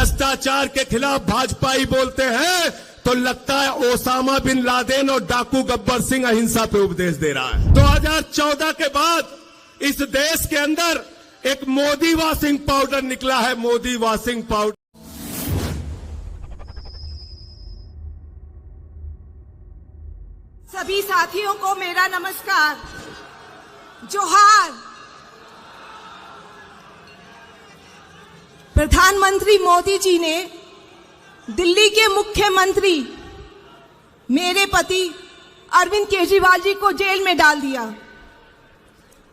भ्रष्टाचार के खिलाफ भाजपाई बोलते हैं तो लगता है ओसामा बिन लादेन और डाकू गब्बर सिंह अहिंसा पे उपदेश दे रहा है। 2014 के बाद इस देश के अंदर एक मोदी वॉशिंग पाउडर निकला है, मोदी वॉशिंग पाउडर। सभी साथियों को मेरा नमस्कार, जोहार। प्रधानमंत्री मोदी जी ने दिल्ली के मुख्यमंत्री मेरे पति अरविंद केजरीवाल जी को जेल में डाल दिया।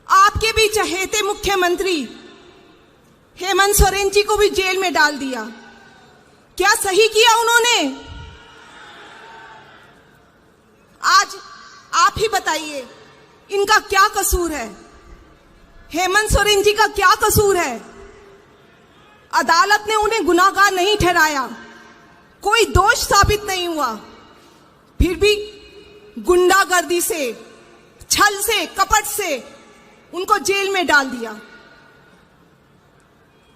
आपके भी चहेते मुख्यमंत्री हेमंत सोरेन जी को भी जेल में डाल दिया। क्या सही किया उन्होंने? आज आप ही बताइए, इनका क्या कसूर है? हेमंत सोरेन जी का क्या कसूर है? अदालत ने उन्हें गुनाहगार नहीं ठहराया, कोई दोष साबित नहीं हुआ, फिर भी गुंडागर्दी से, छल से, कपट से उनको जेल में डाल दिया।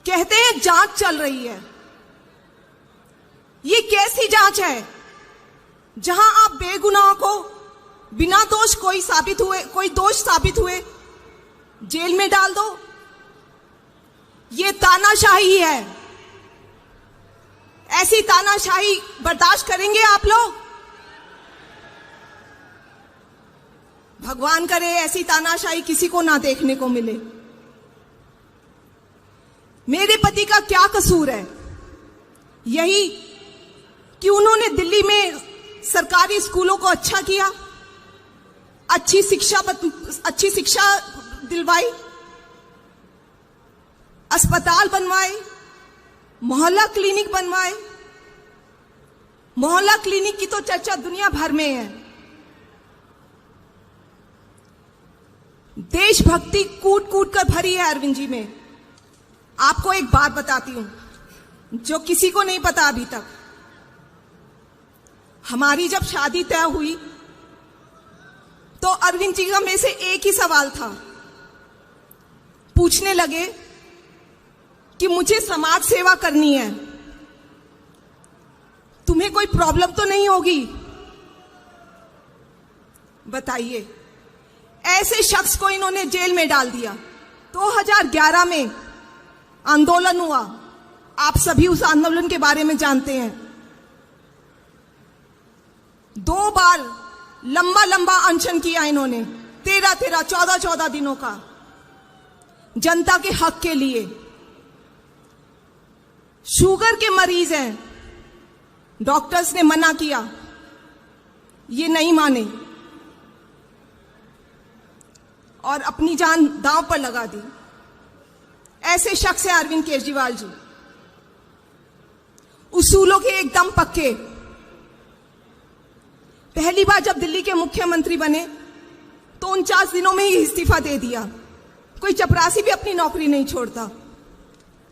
कहते हैं जांच चल रही है। ये कैसी जांच है जहां आप बेगुनाह को बिना दोष कोई दोष साबित हुए जेल में डाल दो? ये तानाशाही है। ऐसी तानाशाही बर्दाश्त करेंगे आप लोग? भगवान करे ऐसी तानाशाही किसी को ना देखने को मिले। मेरे पति का क्या कसूर है? यही कि उन्होंने दिल्ली में सरकारी स्कूलों को अच्छा किया, अच्छी शिक्षा दिलवाई, अस्पताल बनवाए, मोहल्ला क्लिनिक बनवाए। मोहल्ला क्लिनिक की तो चर्चा दुनिया भर में है। देशभक्ति कूट कूट कर भरी है अरविंद जी में। आपको एक बात बताती हूं जो किसी को नहीं पता अभी तक। हमारी जब शादी तय हुई तो अरविंद जी का मेरे से एक ही सवाल था। पूछने लगे कि मुझे समाज सेवा करनी है, तुम्हें कोई प्रॉब्लम तो नहीं होगी? बताइए, ऐसे शख्स को इन्होंने जेल में डाल दिया। 2011 में आंदोलन हुआ, आप सभी उस आंदोलन के बारे में जानते हैं। 2 बार लंबा अनशन किया इन्होंने, 13 14 दिनों का, जनता के हक के लिए। शुगर के मरीज हैं, डॉक्टर्स ने मना किया, ये नहीं माने और अपनी जान दांव पर लगा दी। ऐसे शख्स है अरविंद केजरीवाल जी, उसूलों के एकदम पक्के। पहली बार जब दिल्ली के मुख्यमंत्री बने तो 49 दिनों में ही इस्तीफा दे दिया। कोई चपरासी भी अपनी नौकरी नहीं छोड़ता।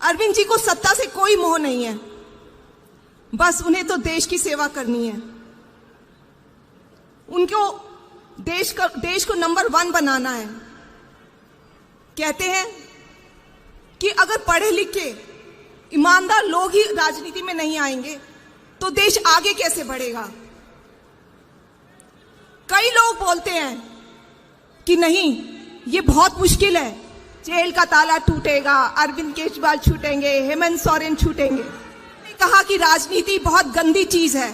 अरविंद जी को सत्ता से कोई मोह नहीं है, बस उन्हें तो देश की सेवा करनी है। उनको देश को नंबर 1 बनाना है। कहते हैं कि अगर पढ़े लिखे ईमानदार लोग ही राजनीति में नहीं आएंगे तो देश आगे कैसे बढ़ेगा? कई लोग बोलते हैं कि नहीं, ये बहुत मुश्किल है, जेल का ताला टूटेगा, अरविंद केजरीवाल छूटेंगे, हेमंत सोरेन छूटेंगे। मैंने कहा कि राजनीति बहुत गंदी चीज है,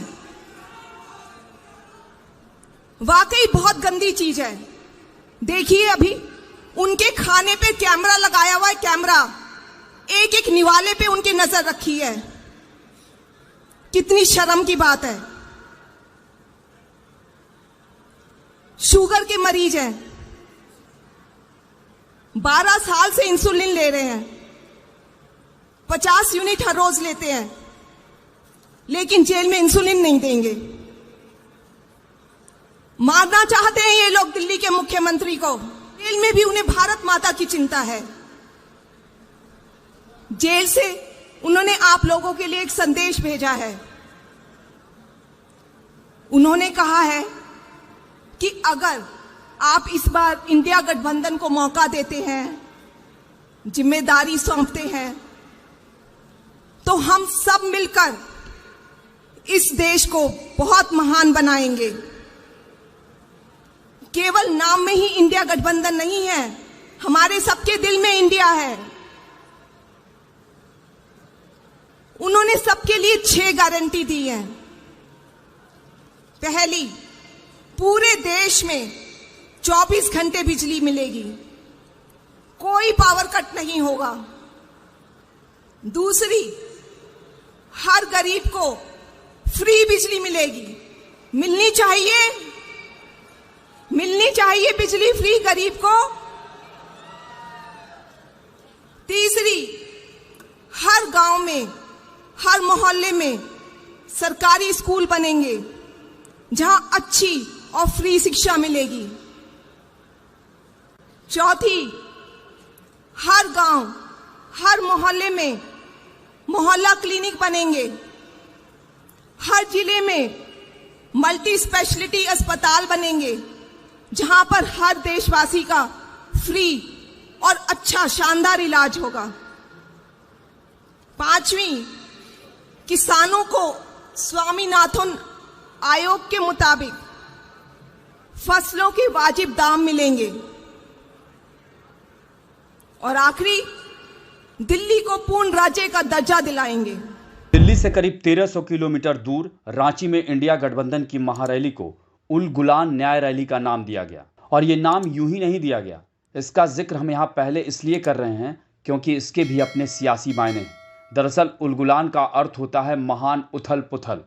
वाकई बहुत गंदी चीज है। देखिए, अभी उनके खाने पे कैमरा लगाया हुआ है, कैमरा एक निवाले पे उनकी नजर रखी है। कितनी शर्म की बात है। शुगर के मरीज हैं, 12 साल से इंसुलिन ले रहे हैं, 50 यूनिट हर रोज लेते हैं, लेकिन जेल में इंसुलिन नहीं देंगे। मारना चाहते हैं ये लोग दिल्ली के मुख्यमंत्री को। जेल में भी उन्हें भारत माता की चिंता है। जेल से उन्होंने आप लोगों के लिए एक संदेश भेजा है। उन्होंने कहा है कि अगर आप इस बार इंडिया गठबंधन को मौका देते हैं, जिम्मेदारी सौंपते हैं, तो हम सब मिलकर इस देश को बहुत महान बनाएंगे। केवल नाम में ही इंडिया गठबंधन नहीं है, हमारे सबके दिल में इंडिया है। उन्होंने सबके लिए 6 गारंटी दी है। पहली, पूरे देश में 24 घंटे बिजली मिलेगी, कोई पावर कट नहीं होगा। दूसरी, हर गरीब को फ्री बिजली मिलेगी, मिलनी चाहिए बिजली फ्री गरीब को। तीसरी, हर गांव में, हर मोहल्ले में सरकारी स्कूल बनेंगे जहां अच्छी और फ्री शिक्षा मिलेगी। चौथी, हर गांव, हर मोहल्ले में मोहल्ला क्लिनिक बनेंगे। हर जिले में मल्टी स्पेशलिटी अस्पताल बनेंगे जहां पर हर देशवासी का फ्री और अच्छा शानदार इलाज होगा। पांचवी, किसानों को स्वामीनाथन आयोग के मुताबिक फसलों के वाजिब दाम मिलेंगे। और आखिरी, दिल्ली को पूर्ण राज्य का दर्जा दिलाएंगे। दिल्ली से करीब 1300 किलोमीटर दूर रांची में इंडिया गठबंधन की महारैली को उल गुलान न्याय रैली का नाम दिया गया। और ये नाम यूं ही नहीं दिया गया, इसका जिक्र हम यहाँ पहले इसलिए कर रहे हैं क्योंकि इसके भी अपने सियासी मायने हैं। दरअसल उल गुलान का अर्थ होता है महान उथल पुथल,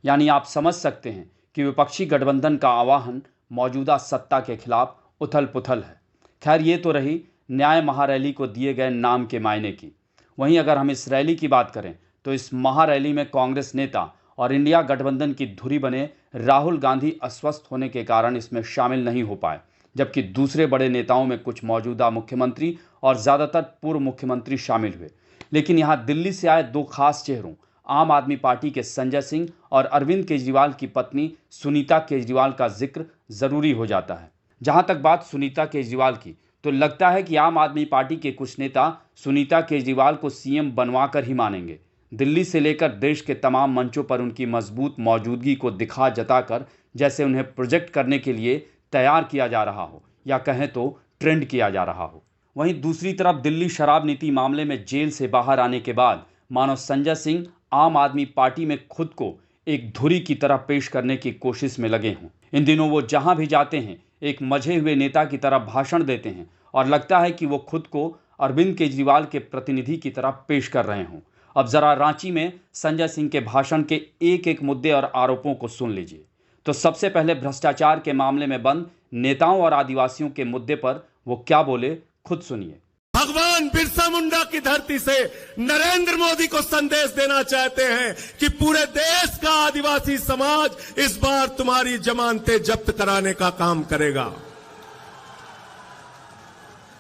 यानी आप समझ सकते हैं कि विपक्षी गठबंधन का आह्वान मौजूदा सत्ता के खिलाफ उथल पुथल है। खैर, ये तो रही न्याय महारैली को दिए गए नाम के मायने की। वहीं अगर हम इस रैली की बात करें तो इस महारैली में कांग्रेस नेता और इंडिया गठबंधन की धुरी बने राहुल गांधी अस्वस्थ होने के कारण इसमें शामिल नहीं हो पाए, जबकि दूसरे बड़े नेताओं में कुछ मौजूदा मुख्यमंत्री और ज़्यादातर पूर्व मुख्यमंत्री शामिल हुए। लेकिन यहाँ दिल्ली से आए 2 खास चेहरों, आम आदमी पार्टी के संजय सिंह और अरविंद केजरीवाल की पत्नी सुनीता केजरीवाल का जिक्र ज़रूरी हो जाता है। जहाँ तक बात सुनीता केजरीवाल की, तो लगता है कि आम आदमी पार्टी के कुछ नेता सुनीता केजरीवाल को सीएम बनवाकर ही मानेंगे। दिल्ली से लेकर देश के तमाम मंचों पर उनकी मजबूत मौजूदगी को दिखा जताकर जैसे उन्हें प्रोजेक्ट करने के लिए तैयार किया जा रहा हो, या कहें तो ट्रेंड किया जा रहा हो। वहीं दूसरी तरफ दिल्ली शराब नीति मामले में जेल से बाहर आने के बाद मानो संजय सिंह आम आदमी पार्टी में खुद को एक धुरी की तरह पेश करने की कोशिश में लगे हों। इन दिनों वो जहां भी जाते हैं एक मजे हुए नेता की तरह भाषण देते हैं और लगता है कि वो खुद को अरविंद केजरीवाल के प्रतिनिधि की तरह पेश कर रहे हों। अब जरा रांची में संजय सिंह के भाषण के एक एक मुद्दे और आरोपों को सुन लीजिए। तो सबसे पहले भ्रष्टाचार के मामले में बंद नेताओं और आदिवासियों के मुद्दे पर वो क्या बोले, खुद सुनिए। भगवान बिरसा मुंडा की धरती से नरेंद्र मोदी को संदेश देना चाहते हैं कि पूरे देश का आदिवासी समाज इस बार तुम्हारी जमानतें जब्त कराने का काम करेगा।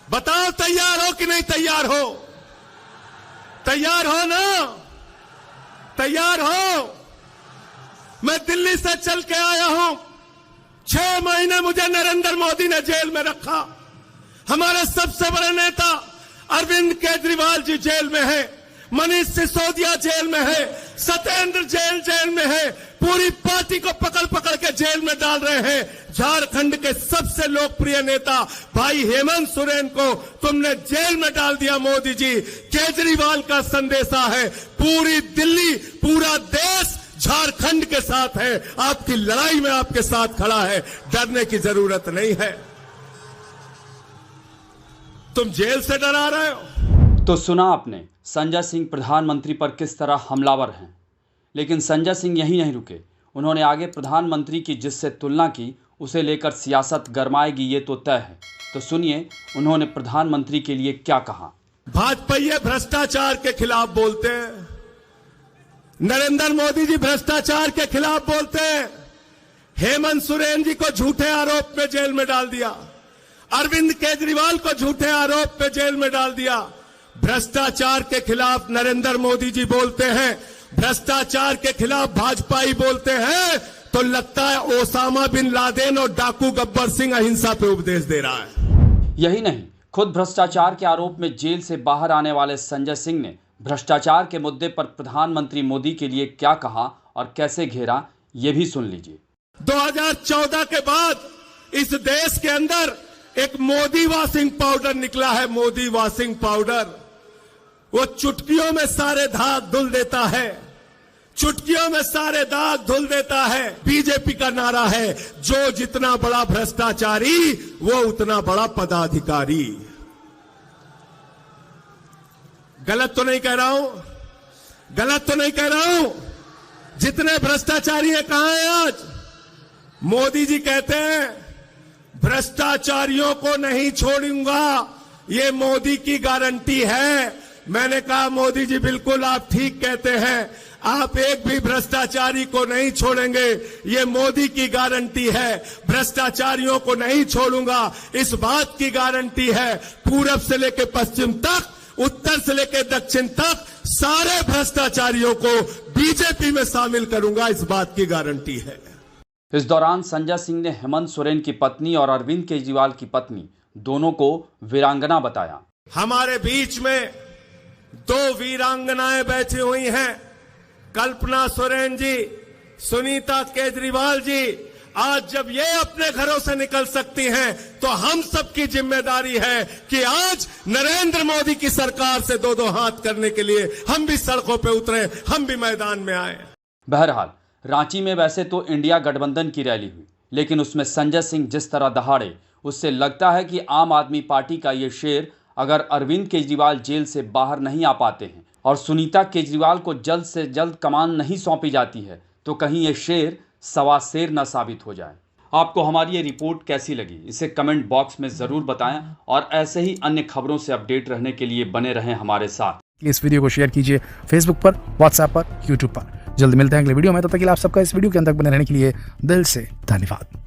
बताओ, तैयार हो कि नहीं तैयार हो? तैयार हो ना? तैयार हो? मैं दिल्ली से चल के आया हूं। 6 महीने मुझे नरेंद्र मोदी ने जेल में रखा। हमारे सबसे बड़े नेता अरविंद केजरीवाल जी जेल में है, मनीष सिसोदिया जेल में है, सत्येंद्र जेल में है, पूरी पार्टी को पकड़ पकड़ के जेल में डाल रहे हैं। झारखंड के सबसे लोकप्रिय नेता भाई हेमंत सोरेन को तुमने जेल में डाल दिया मोदी जी। केजरीवाल का संदेशा है, पूरी दिल्ली, पूरा देश झारखंड के साथ है, आपकी लड़ाई में आपके साथ खड़ा है, डरने की जरूरत नहीं है। तुम जेल से डरा रहे हो। तो सुना आपने संजय सिंह प्रधानमंत्री पर किस तरह हमलावर हैं। लेकिन संजय सिंह यही नहीं रुके, उन्होंने आगे प्रधानमंत्री की जिससे तुलना की उसे लेकर सियासत गरमाएगी ये तो तय है। तो सुनिए उन्होंने प्रधानमंत्री के लिए क्या कहा। भाजपा भ्रष्टाचार के खिलाफ बोलते हैं, नरेंद्र मोदी जी भ्रष्टाचार के खिलाफ बोलते हैं। हेमंत सोरेन जी को झूठे आरोप में जेल में डाल दिया, अरविंद केजरीवाल को झूठे आरोप में जेल में डाल दिया। भ्रष्टाचार के खिलाफ नरेंद्र मोदी जी बोलते हैं, भ्रष्टाचार के खिलाफ भाजपा ही बोलते हैं, तो लगता है ओसामा बिन लादेन और डाकू गब्बर सिंह अहिंसा पे उपदेश दे रहा है। यही नहीं, खुद भ्रष्टाचार के आरोप में जेल से बाहर आने वाले संजय सिंह ने भ्रष्टाचार के मुद्दे पर प्रधानमंत्री मोदी के लिए क्या कहा और कैसे घेरा, ये भी सुन लीजिए। 2014 के बाद इस देश के अंदर एक मोदी वॉशिंग पाउडर निकला है, मोदी वॉशिंग पाउडर। वो चुटकियों में सारे दाग धुल देता है, चुटकियों में सारे दाग धुल देता है। बीजेपी का नारा है, जो जितना बड़ा भ्रष्टाचारी वो उतना बड़ा पदाधिकारी। गलत तो नहीं कह रहा हूं, गलत तो नहीं कह रहा हूं। जितने भ्रष्टाचारी है कहां है आज? मोदी जी कहते हैं भ्रष्टाचारियों को नहीं छोड़ूंगा, ये मोदी की गारंटी है। मैंने कहा मोदी जी बिल्कुल आप ठीक कहते हैं, आप एक भी भ्रष्टाचारी को नहीं छोड़ेंगे, ये मोदी की गारंटी है। भ्रष्टाचारियों को नहीं छोड़ूंगा, इस बात की गारंटी है। पूरब से लेकर पश्चिम तक, उत्तर से लेकर दक्षिण तक सारे भ्रष्टाचारियों को बीजेपी में शामिल करूंगा, इस बात की गारंटी है। इस दौरान संजय सिंह ने हेमंत सोरेन की पत्नी और अरविंद केजरीवाल की पत्नी दोनों को वीरांगना बताया। हमारे बीच में दो वीरांगनाएं बैठी हुई हैं, कल्पना सोरेन जी, सुनीता केजरीवाल जी। आज जब ये अपने घरों से निकल सकती हैं, तो हम सबकी जिम्मेदारी है कि आज नरेंद्र मोदी की सरकार से दो दो हाथ करने के लिए हम भी सड़कों पे उतरे, हम भी मैदान में आए। बहरहाल रांची में वैसे तो इंडिया गठबंधन की रैली हुई, लेकिन उसमें संजय सिंह जिस तरह दहाड़े, उससे लगता है कि आम आदमी पार्टी का ये शेर अगर अरविंद केजरीवाल जेल से बाहर नहीं आ पाते हैं और सुनीता केजरीवाल को जल्द से जल्द कमान नहीं सौंपी जाती है, तो कहीं ये शेर सवा शेर न साबित हो जाए। आपको हमारी ये रिपोर्ट कैसी लगी, इसे कमेंट बॉक्स में ज़रूर बताएं और ऐसे ही अन्य खबरों से अपडेट रहने के लिए बने रहें हमारे साथ। इस वीडियो को शेयर कीजिए फेसबुक पर, व्हाट्सएप पर, यूट्यूब पर। जल्द मिलते हैं अगले वीडियो में, तब तक के लिए आप सबका इस वीडियो के अंदर बने रहने के लिए दिल से धन्यवाद।